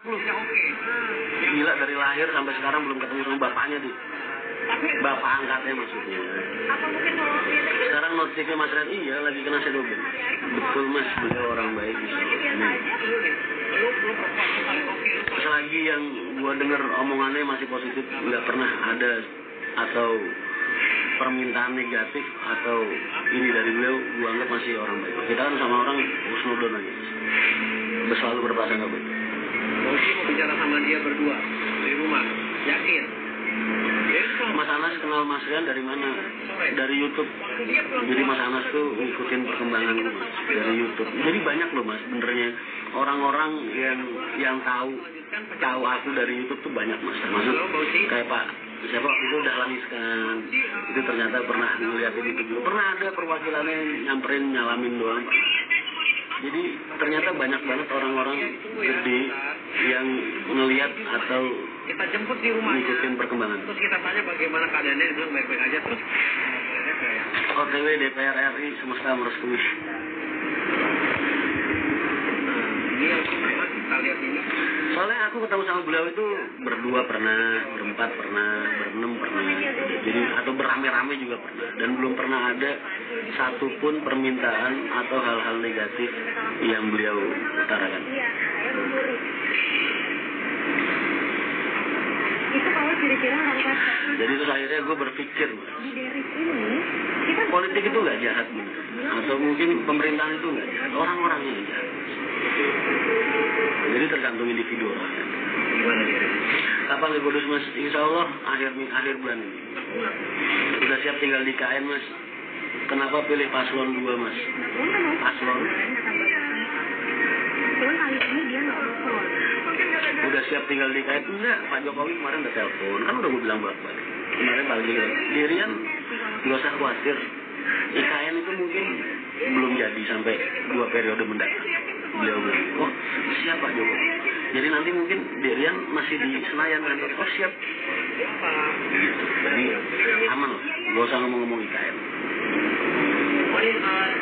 Gila, dari lahir sampai sekarang belum ketemu sama bapaknya tuh. Bapak angkatnya maksudnya. Sekarang notifnya Mas Ren, iya lagi kena sedobel. Betul Mas, beliau orang baik. Selagi yang gua dengar omongannya masih positif, nggak pernah ada atau permintaan negatif atau ini dari beliau, gua anggap masih orang baik. Kita kan sama orang husnudon aja, selalu berprasangka baik. Mungkin mau bicara sama dia berdua di rumah, yakin? Mas Anas kenal Mas Rian dari mana? Dari YouTube. Jadi Mas Anas tuh ngikutin perkembangan Mas dari YouTube. Jadi banyak loh Mas, benernya orang-orang yang tahu aku dari YouTube tuh banyak Mas. Termasuk kayak Pak siapa waktu itu udah Laniskan, itu ternyata pernah ngeliatin itu dulu. Pernah ada perwakilannya nyamperin nyalamin doang. Jadi ternyata banyak banget orang-orang gede yang ngeliat atau kita jemput di rumah, ngikutin perkembangan. Terus kita tanya bagaimana keadaannya, dia bilang baik-baik aja. Terus OTW DPR RI semesta merestui. Ini yang kita lihat ini. Soalnya aku ketemu sama beliau itu berdua pernah, berempat pernah, berenam pernah. Jadi atau beramai-ramai juga pernah. Dan belum pernah ada satupun permintaan atau hal-hal negatif yang beliau utarakan. Itu kalau kira-kira orang kata. Jadi terus akhirnya gue berpikir, politik itu nggak jahat gitu. Atau mungkin pemerintahan itu nggak jahat, orang-orangnya yang jahat. Jadi tergantung individu orangnya. Gimana dia? Kapan Libodus Mas? Insya Allah akhir bulan ini. Sudah siap tinggal di KN Mas. Kenapa pilih paslon 2 Mas? Paslon? Udah siap tinggal di KN? Enggak, Pak Jokowi kemarin udah telepon. Kan udah gue bilang bolak-balik. Kemarin Pak Jokowi, Dirian gak usah khawatir. IKN itu mungkin belum jadi sampai 2 periode mendatang. Beliau bilang, oh siap Pak Jokowi. Jadi nanti mungkin Dirian masih di Senayan kan? Oh siap. Gitu. Jadi aman lah. Gak usah ngomong-ngomong IKN. Oh ini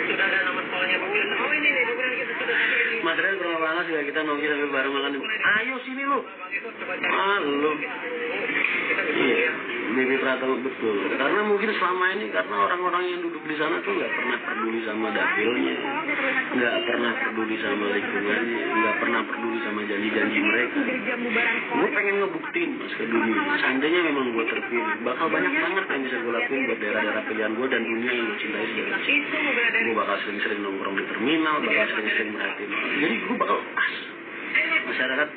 sudah ada nama sekolahnya Pak. Oh ini nih, kita sudah ada. Mas Ren berapa banget juga kita nongki sampai bareng makan. Ayo sini lu. Lu. Iya, Bibi Pratama betul. Karena mungkin selama ini karena orang-orang yang duduk di sana tuh nggak pernah peduli sama dapilnya, nggak pernah peduli sama lingkungannya, nggak pernah peduli sama janji-janji mereka. Gue pengen ngebuktiin Mas ke dunia. Seandainya memang gue terpilih, bakal banyak banget yang bisa gue lakuin buat daerah-daerah pilihan gue dan dunia yang gue cintai segala macam. Gue bakal sering-sering nongkrong di terminal, bakal sering-sering merhatiin. Jadi gue bakal masyarakat,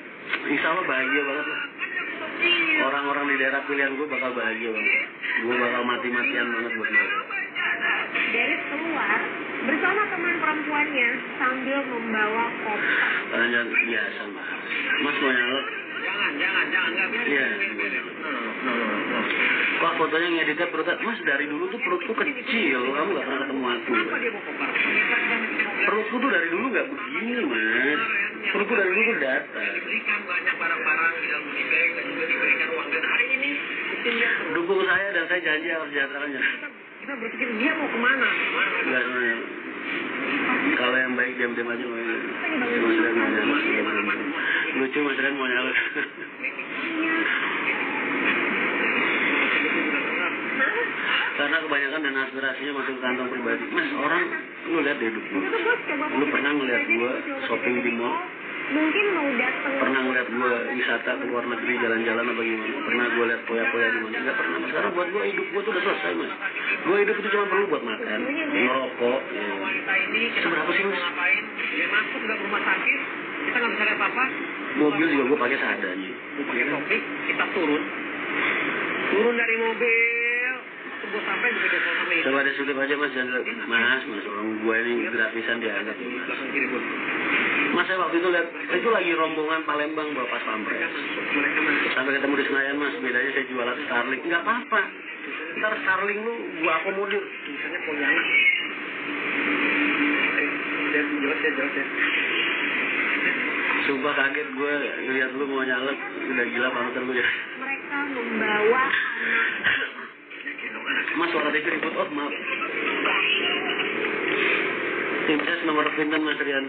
insya Allah bahagia banget lah. Orang-orang di daerah pilihan gue bakal bahagia banget. Gue bakal mati-matian banget buat mereka. Deris keluar bersama teman perempuannya sambil membawa koper. Tanya biasa Mas mau nyalek? Jangan, nggak bisa. Iya. Wah fotonya ngeditnya perutnya, Mas dari dulu tuh perutku kecil, kamu nggak pernah ketemu aku. Kenapa dia mau koper? Perutku tuh dari dulu nggak begini Mas. Perutku dari dulu tuh datar. Diberikan banyak barang-barang yang diberikan dan juga diberikan uang. Dan hari ini dukung saya dan saya janji harus sejahteranya. kita berpikir dia mau kemana? Enggak, kalau yang baik diam-diam aja mau ini. Mas Ren mau nyalek. Lucu Mas Ren mau nyalek. Karena kebanyakan dan aspirasinya masuk ke kantong pribadi. Mas, orang, lu lihat deh hidup lu. Lu pernah ngeliat gua shopping di mall? Mungkin mau datang. Pernah ngeliat gua wisata ke luar negeri jalan-jalan apa gimana? Pernah gua liat poya-poya di mana? Enggak pernah. Mas, karena buat gua hidup gua tuh udah selesai Mas. Gua hidup itu cuma perlu buat makan, ngerokok. Ya. Wanita ini seberapa sih Mas? Ngapain? Dia masuk ke rumah sakit, kita nggak bisa lihat apa-apa. Mobil juga gua pakai seadanya. Gua pakai topi, kita turun dari mobil. Tunggu sampai juga dia foto ini. Coba ada sudut aja Mas, Mas orang gua ini gratisan dianggap. Belakang kiri pun. Mas saya waktu itu lihat itu lagi rombongan Palembang bawa pas pampres. Sampai ketemu di Senayan Mas, bedanya saya jualan Starlink. Nggak apa-apa. Ntar Starlink lu gua akomodir. Tulisannya Pontianak. Jelas ya. Sumpah kaget gue ngeliat lu mau nyalek, udah gila panutan gue ya. Mereka membawa Mas suara TV ribut, oh maaf. Tim ses nomor pinten Mas Rian.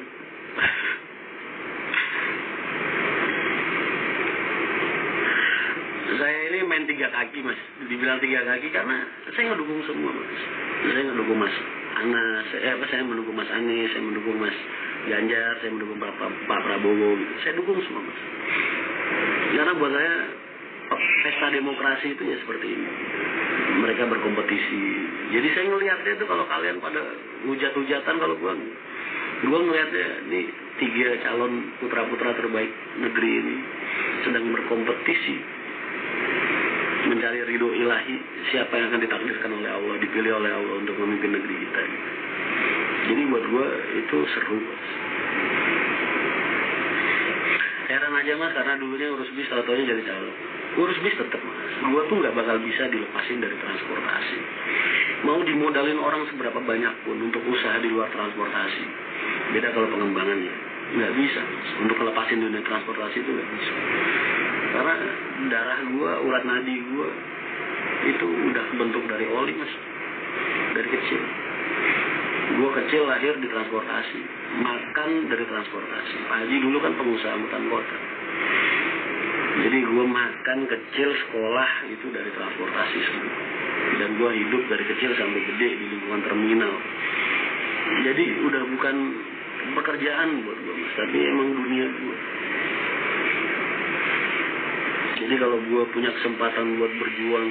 main 3 kaki mas. Dibilang 3 kaki karena saya ngedukung semua mas. Saya ngedukung Mas Anas, saya mendukung Mas Anies, saya mendukung Mas Ganjar, saya mendukung Pak Prabowo gitu. Saya dukung semua mas. Karena buat saya pesta demokrasi itu ya seperti ini. Mereka berkompetisi. Jadi saya ngelihatnya itu kalau kalian pada hujat-hujatan, kalau gua ngelihatnya ini 3 calon putra-putra terbaik negeri ini sedang berkompetisi mencari ridho ilahi, siapa yang akan ditakdirkan oleh Allah, dipilih oleh Allah untuk memimpin negeri kita. Jadi buat gua itu seru mas. Heran aja mas, karena dulunya urus bis, tau-taunya jadi calon. Urus bis tetap mas, gua tuh nggak bakal bisa dilepasin dari transportasi. Mau dimodalin orang seberapa banyak pun untuk usaha di luar transportasi, beda kalau pengembangannya, nggak bisa mas. Untuk melepasin dunia transportasi itu nggak bisa. Karena darah gua, urat nadi gua itu udah bentuk dari oli mas, dari kecil. Gua kecil lahir di transportasi, makan dari transportasi. Pak Haji dulu kan pengusaha angkutan kota. Jadi gue makan kecil, sekolah itu dari transportasi semua. Dan gue hidup dari kecil sampai gede di lingkungan terminal. Jadi udah bukan pekerjaan buat gue mas, tapi emang dunia gue. Jadi kalau gue punya kesempatan buat berjuang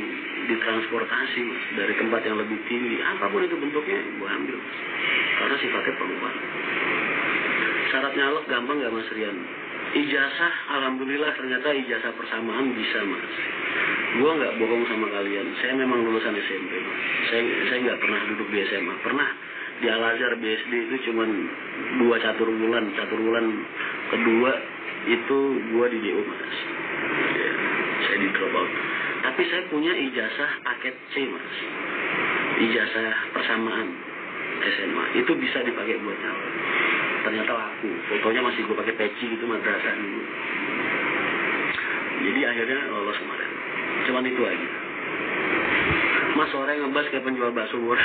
di transportasi mas, dari tempat yang lebih tinggi, apapun itu bentuknya gue ambil mas. Karena sifatnya perubahan. Syarat nyalek gampang gak mas Rian? Ijazah, alhamdulillah ternyata ijazah persamaan bisa mas. Gue nggak bohong sama kalian, saya memang lulusan SMP mas. Saya nggak pernah duduk di SMA. Pernah di Al-Azhar BSD itu cuman 2 catur bulan kedua itu gue di DO mas. Ya, saya di drop out. Tapi saya punya ijazah paket C mas, ijazah persamaan SMA, itu bisa dipakai buat nyalek. Ternyata laku, fotonya masih gue pakai peci gitu, madrasah dulu. Jadi akhirnya lolos kemarin. Cuman itu aja. Mas sore ngebas kayak penjual bakso murah.